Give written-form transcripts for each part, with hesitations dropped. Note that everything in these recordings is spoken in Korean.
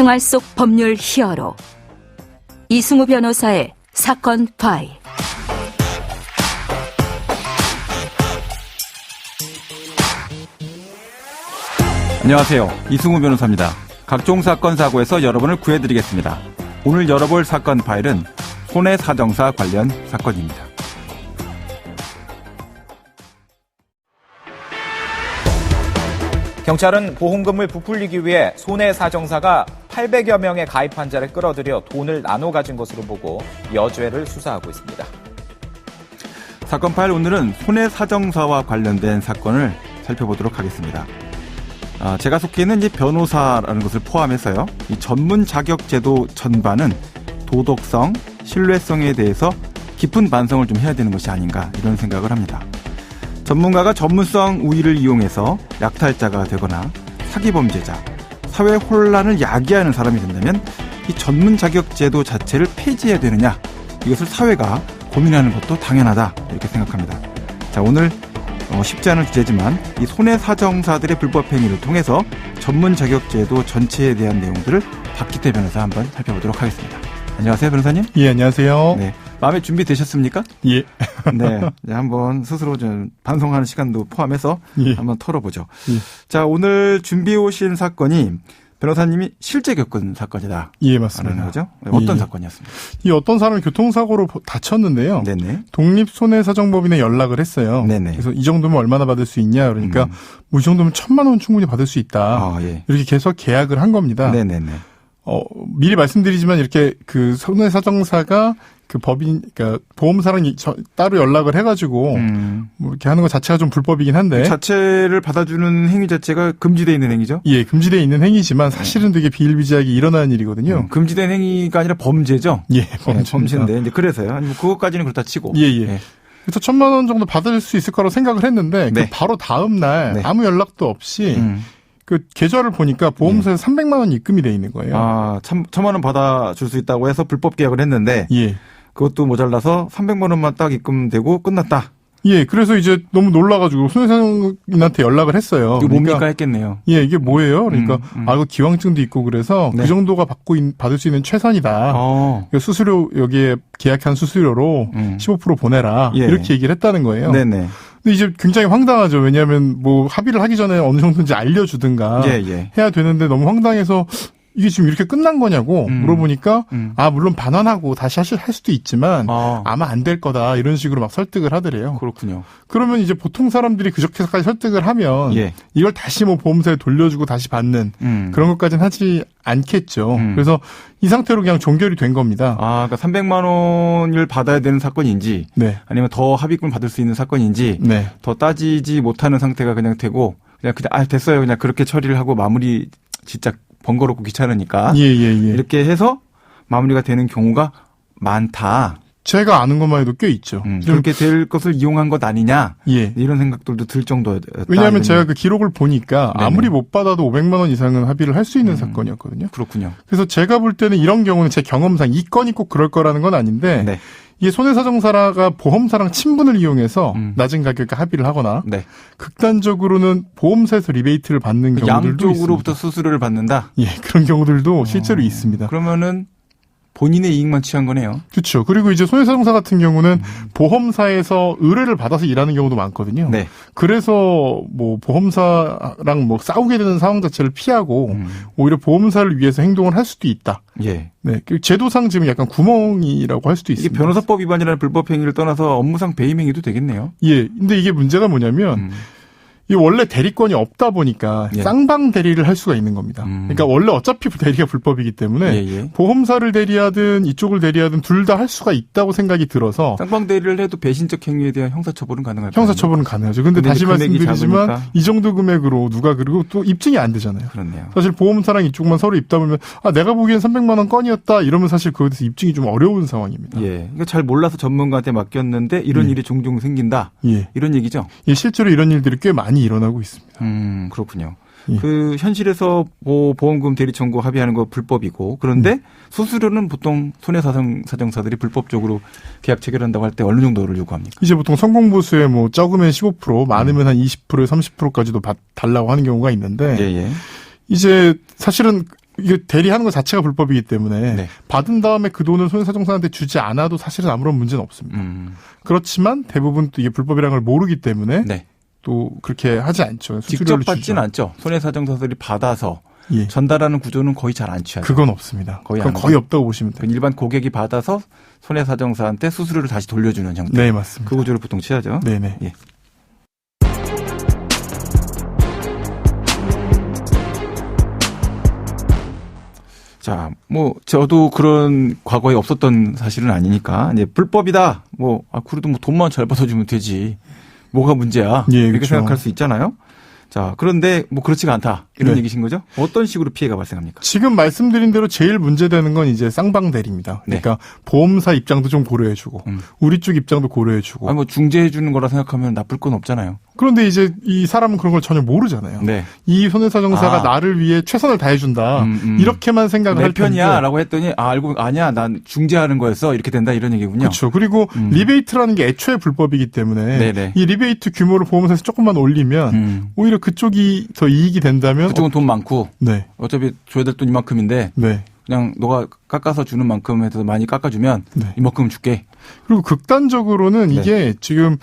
생활 속 법률 히어로 이승우 변호사의 사건 파일. 안녕하세요. 이승우 변호사입니다. 각종 사건 사고에서 여러분을 구해드리겠습니다. 오늘 열어볼 사건 파일은 손해사정사 관련 사건입니다. 경찰은 보험금을 부풀리기 위해 손해사정사가 800여 명의 가입 환자를 끌어들여 돈을 나눠 가진 것으로 보고 여죄를 수사하고 있습니다. 사건 파일 오늘은 손해사정사와 관련된 사건을 살펴보도록 하겠습니다. 제가 속해 있는 이 변호사라는 것을 포함해서요, 이 전문 자격 제도 전반은 도덕성, 신뢰성에 대해서 깊은 반성을 좀 해야 되는 것이 아닌가 이런 생각을 합니다. 전문가가 전문성 우위를 이용해서 약탈자가 되거나 사기범죄자, 사회 혼란을 야기하는 사람이 된다면 이 전문 자격 제도 자체를 폐지해야 되느냐, 이것을 사회가 고민하는 것도 당연하다 이렇게 생각합니다. 자, 오늘 쉽지 않은 주제지만 이 손해사정사들의 불법 행위를 통해서 전문 자격 제도 전체에 대한 내용들을 박기태 변호사 한번 살펴보도록 하겠습니다. 안녕하세요, 변호사님. 예, 안녕하세요. 네, 마음의 준비 되셨습니까? 예. 네, 이제 한번 스스로 좀 반성하는 시간도 포함해서 예. 한번 털어보죠. 예. 자, 오늘 준비해 오신 사건이 변호사님이 실제 겪은 사건이다. 예, 맞습니다. 거죠? 어떤 예. 사건이었습니까? 이 어떤 사람이 교통사고로 다쳤는데요. 네네. 독립손해사정법인에 연락을 했어요. 네네. 그래서 이 정도면 얼마나 받을 수 있냐 그러니까 뭐 이 정도면 1,000만 원 충분히 받을 수 있다. 예. 이렇게 계속 계약을 한 겁니다. 네네네. 미리 말씀드리지만 이렇게 그 손해사정사가 그 법인, 그러니까 보험사랑 따로 연락을 해가지고 뭐 이렇게 하는 것 자체가 좀 불법이긴 한데. 그 자체를 받아주는 행위 자체가 금지되어 있는 행위죠? 예, 금지되어 있는 행위지만 사실은 되게 비일비재하게 일어나는 일이거든요. 금지된 행위가 아니라 범죄죠? 예, 범죄인데 이제 그래서요. 아니 뭐 그것까지는 그렇다 치고. 예. 그래서 1,000만 원 정도 받을 수 있을 거라고 생각을 했는데 네. 그 바로 다음 날 네. 아무 연락도 없이 그 계좌를 보니까 보험사에서 300만 원 입금이 돼 있는 거예요. 1,000만 원 받아줄 수 있다고 해서 불법 계약을 했는데 예. 그것도 모자라서 300만 원만 딱 입금되고 끝났다. 예, 그래서 이제 너무 놀라가지고 손해사정인한테 연락을 했어요. 이거 그러니까, 뭡니까 했겠네요. 예, 이게 뭐예요? 그러니까 이거 기왕증도 있고 그래서 네. 그 정도가 받을 수 있는 최선이다. 수수료 여기에 계약한 수수료로 15% 보내라. 예. 이렇게 얘기를 했다는 거예요. 네네. 근데 이제 굉장히 황당하죠. 왜냐하면 뭐 합의를 하기 전에 어느 정도인지 알려주든가 예. 해야 되는데 너무 황당해서 이게 지금 이렇게 끝난 거냐고 물어보니까 물론 반환하고 다시 할 수도 있지만 아마 안 될 거다 이런 식으로 막 설득을 하더래요. 그렇군요. 그러면 이제 보통 사람들이 그저께까지 설득을 하면 예. 이걸 다시 뭐 보험사에 돌려주고 다시 받는 그런 것까지는 하지 않겠죠. 그래서 이 상태로 그냥 종결이 된 겁니다. 그러니까 300만 원을 받아야 되는 사건인지 네. 아니면 더 합의금을 받을 수 있는 사건인지 네. 더 따지지 못하는 상태가 그냥 되고 그냥 됐어요. 그냥 그렇게 처리를 하고 마무리 진짜 번거롭고 귀찮으니까 예. 이렇게 해서 마무리가 되는 경우가 많다. 제가 아는 것만 해도 꽤 있죠. 그렇게 될 것을 이용한 것 아니냐. 예. 이런 생각들도 들 정도였다. 왜냐하면 제가 그 기록을 보니까 네네. 아무리 못 받아도 500만 원 이상은 합의를 할 수 있는 사건이었거든요. 그렇군요. 그래서 제가 볼 때는 이런 경우는 제 경험상 이 건이 꼭 그럴 거라는 건 아닌데 네. 이게 손해사정사가 보험사랑 친분을 이용해서 낮은 가격에 합의를 하거나 네. 극단적으로는 보험사에서 리베이트를 받는 경우들도 양쪽으로부터 있습니다. 수수료를 받는다. 예, 그런 경우들도 실제로 있습니다. 그러면은 본인의 이익만 취한 거네요. 그렇죠. 그리고 이제 손해사정사 같은 경우는 보험사에서 의뢰를 받아서 일하는 경우도 많거든요. 네. 그래서 뭐 보험사랑 뭐 싸우게 되는 상황 자체를 피하고 오히려 보험사를 위해서 행동을 할 수도 있다. 예. 네, 제도상 지금 약간 구멍이라고 할 수도 이게 있습니다. 변호사법 위반이라는 불법 행위를 떠나서 업무상 배임 행위도 되겠네요. 예, 근데 이게 문제가 뭐냐면 이 원래 대리권이 없다 보니까 예. 쌍방 대리를 할 수가 있는 겁니다. 그러니까 원래 어차피 대리가 불법이기 때문에 예. 보험사를 대리하든 이쪽을 대리하든 둘 다 할 수가 있다고 생각이 들어서 쌍방 대리를 해도 배신적 행위에 대한 형사처벌은 가능할까요? 형사처벌은 가능하죠. 근데 다시 말씀드리지만 이 정도 금액으로 누가 그리고 또 입증이 안 되잖아요. 그렇네요. 사실 보험사랑 이쪽만 서로 입다 보면 내가 보기엔 300만 원 건이었다 이러면 사실 그거에 대해서 입증이 좀 어려운 상황입니다. 예. 그러니까 잘 몰라서 전문가한테 맡겼는데 이런 일이 종종 생긴다. 예. 이런 얘기죠. 예, 실제로 이런 일들이 꽤 많이 일어나고 있습니다. 그렇군요. 예. 그 현실에서 보험금 대리 청구 합의하는 거 불법이고 그런데 수수료는 보통 손해사정사들이 불법적으로 계약 체결한다고 할 때 어느 정도를 요구합니까? 이제 보통 성공보수에 뭐 적으면 15%, 많으면 한 20%에 30%까지도 달라고 하는 경우가 있는데 예. 이제 사실은 이게 대리하는 것 자체가 불법이기 때문에 네. 받은 다음에 그 돈을 손해사정사한테 주지 않아도 사실은 아무런 문제는 없습니다. 그렇지만 대부분 또 이게 불법이라는 걸 모르기 때문에 네. 또 그렇게 하지 않죠. 직접 받지는 않죠. 손해사정사들이 받아서 예. 전달하는 구조는 거의 잘 안 취하죠. 그건 없습니다. 거의 그건 안 거의 하죠. 없다고 보시면 돼요. 일반 고객이 받아서 손해사정사한테 수수료를 다시 돌려주는 형태. 네, 맞습니다. 그 구조를 보통 취하죠. 네네. 예. 자, 뭐 저도 그런 과거에 없었던 사실은 아니니까 이제 불법이다. 그래도 뭐 돈만 잘 받아주면 되지. 뭐가 문제야? 예, 이렇게 그렇죠. 생각할 수 있잖아요. 자, 그런데 뭐 그렇지가 않다. 이런 네. 얘기신 거죠? 어떤 식으로 피해가 발생합니까? 지금 말씀드린 대로 제일 문제되는 건 이제 쌍방대리입니다. 네. 그러니까 보험사 입장도 좀 고려해주고 우리 쪽 입장도 고려해주고. 아니 뭐 중재해 주는 거라 생각하면 나쁠 건 없잖아요. 그런데 이제 이 사람은 그런 걸 전혀 모르잖아요. 네. 이 손해사정사가 나를 위해 최선을 다해준다. 이렇게만 생각을 내 할 텐데. 편이야라고 했더니 아니야 난 중재하는 거였어 이렇게 된다 이런 얘기군요. 그렇죠. 그리고 리베이트라는 게 애초에 불법이기 때문에 네네. 이 리베이트 규모를 보험사에서 조금만 올리면 오히려 그쪽이 더 이익이 된다면 그쪽은 돈 많고 네. 어차피 줘야 될 돈 이만큼인데 네. 그냥 너가 깎아서 주는 만큼 해서 많이 깎아주면 네. 이만큼 줄게. 그리고 극단적으로는 네. 이게 지금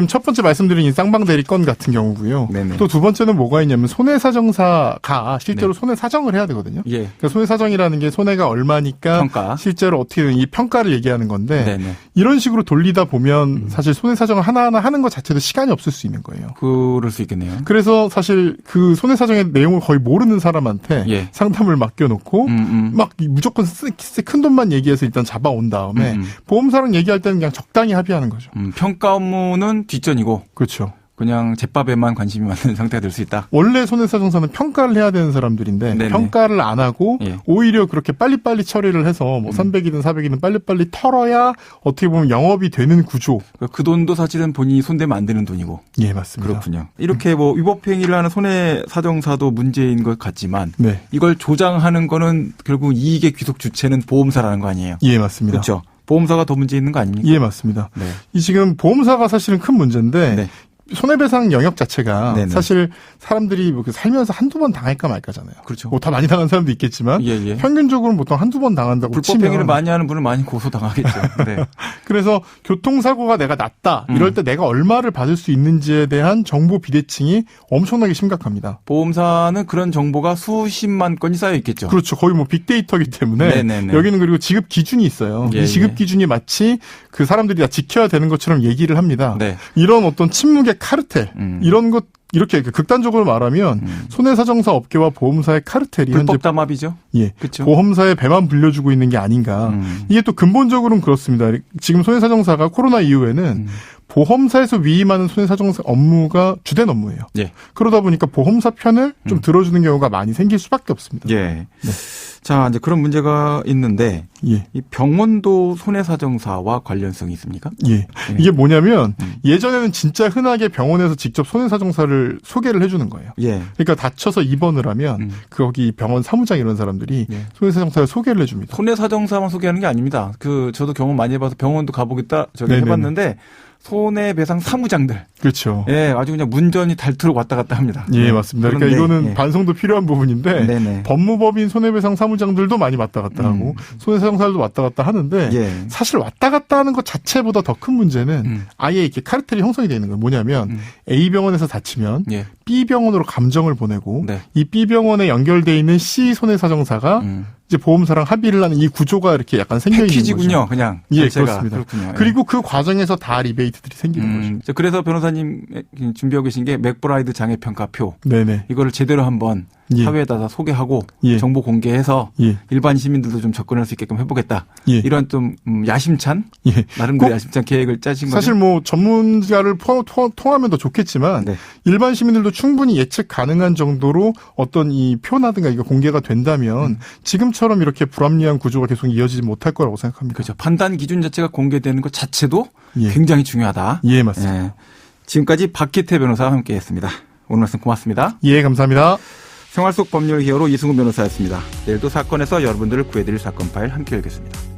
첫 번째 말씀드린 이 쌍방대리 건 같은 경우고요. 네네. 또 두 번째는 뭐가 있냐면 손해사정사가 실제로 손해사정을 해야 되거든요. 예. 그러니까 손해사정이라는 게 손해가 얼마니까 평가. 실제로 어떻게든 이 평가를 얘기하는 건데 네네. 이런 식으로 돌리다 보면 사실 손해사정을 하나하나 하는 것 자체도 시간이 없을 수 있는 거예요. 그럴 수 있겠네요. 그래서 사실 그 손해사정의 내용을 거의 모르는 사람한테 예. 상담을 맡겨놓고 막 무조건 큰 돈만 얘기해서 일단 잡아온 다음에 보험사랑 얘기할 때는 그냥 적당히 합의하는 거죠. 평가 업무는 뒷전이고 그렇죠. 그냥 제밥에만 관심이 많은 상태가 될 수 있다. 원래 손해사정사는 평가를 해야 되는 사람들인데 네네. 평가를 안 하고 예. 오히려 그렇게 빨리빨리 처리를 해서 뭐 300이든 400이든 빨리빨리 털어야 어떻게 보면 영업이 되는 구조. 그 돈도 사실은 본인이 손대면 안 되는 돈이고. 예, 맞습니다. 그렇군요. 이렇게 뭐 위법행위를 하는 손해사정사도 문제인 것 같지만 네. 이걸 조장하는 거는 결국 이익의 귀속 주체는 보험사라는 거 아니에요. 예, 맞습니다. 그렇죠. 보험사가 더 문제 있는 거 아닙니까? 예, 맞습니다. 네. 이 지금 보험사가 사실은 큰 문제인데 네. 손해배상 영역 자체가 네네. 사실 사람들이 뭐 살면서 한두 번 당할까 말까잖아요. 그렇죠. 뭐 다 많이 당한 사람도 있겠지만 예. 평균적으로는 보통 한두 번 당한다고 불법행위를 치면 많이 하는 분은 많이 고소당하겠죠. 네. 그래서 교통사고가 내가 났다. 이럴 때 내가 얼마를 받을 수 있는지에 대한 정보 비대칭이 엄청나게 심각합니다. 보험사는 그런 정보가 수십만 건이 쌓여 있겠죠. 그렇죠. 거의 뭐 빅데이터이기 때문에 네네네. 여기는 그리고 지급 기준이 있어요. 예, 이 지급 예. 기준이 마치 그 사람들이 다 지켜야 되는 것처럼 얘기를 합니다. 네. 이런 어떤 침묵의 카르텔 이런 것 이렇게 극단적으로 말하면 손해사정사 업계와 보험사의 카르텔이 현재 불법 담합이죠. 예, 그렇죠. 보험사의 배만 불려주고 있는 게 아닌가. 이게 또 근본적으로는 그렇습니다. 지금 손해사정사가 코로나 이후에는 보험사에서 위임하는 손해사정사 업무가 주된 업무예요. 예. 그러다 보니까 보험사 편을 좀 들어주는 경우가 많이 생길 수밖에 없습니다. 예. 자, 이제 그런 문제가 있는데 예. 이 병원도 손해사정사와 관련성이 있습니까? 예. 이게 뭐냐면 예전에는 진짜 흔하게 병원에서 직접 손해사정사를 소개를 해주는 거예요. 예. 그러니까 다쳐서 입원을 하면 거기 병원 사무장 이런 사람들이 예. 손해사정사를 소개를 해줍니다. 손해사정사만 소개하는 게 아닙니다. 저도 경험 많이 해봐서 병원도 가보겠다 네네네. 해봤는데 손해배상 사무장들. 그렇죠. 예, 아주 그냥 문전이 닳도록 왔다 갔다 합니다. 예, 네. 맞습니다. 그러니까 그런데, 이거는 예. 반성도 필요한 부분인데 네네. 법무법인 손해배상 사무장들도 많이 왔다 갔다 하고 손해사정사들도 왔다 갔다 하는데 예. 사실 왔다 갔다 하는 것 자체보다 더 큰 문제는 아예 이렇게 카르텔이 형성이 되어 있는 거예요. 뭐냐면 A 병원에서 다치면 예. B 병원으로 감정을 보내고 네. 이 B 병원에 연결돼 있는 C 손해사정사가 이제 보험사랑 합의를 하는 이 구조가 이렇게 약간 생겨 있는 패키지군요, 거죠. 그냥. 예, 자체가. 그렇습니다. 그렇군요. 예. 그리고 그 과정에서 다 리베이트들이 생기는 거죠. 그래서 변호사님 준비하고 계신 게 맥브라이드 장애평가표. 네네. 이거를 제대로 한번 예. 사회에다가 소개하고 예. 정보 공개해서 예. 일반 시민들도 좀 접근할 수 있게끔 해보겠다. 예. 이런 좀 야심찬 예. 나름대로 꼭 야심찬 계획을 짜신 거죠. 사실 뭐 전문가를 통하면 더 좋겠지만 네. 일반 시민들도 충분히 예측 가능한 정도로 어떤 이 표나든가 이거 공개가 된다면 지금처럼 이렇게 불합리한 구조가 계속 이어지지 못할 거라고 생각합니다. 그렇죠. 판단 기준 자체가 공개되는 것 자체도 예. 굉장히 중요하다. 예, 맞습니다. 예. 지금까지 박기태 변호사와 함께했습니다. 오늘 말씀 고맙습니다. 예, 감사합니다. 생활 속 법률 히어로 이승훈 변호사였습니다. 내일도 사건에서 여러분들을 구해드릴 사건 파일 함께 열겠습니다.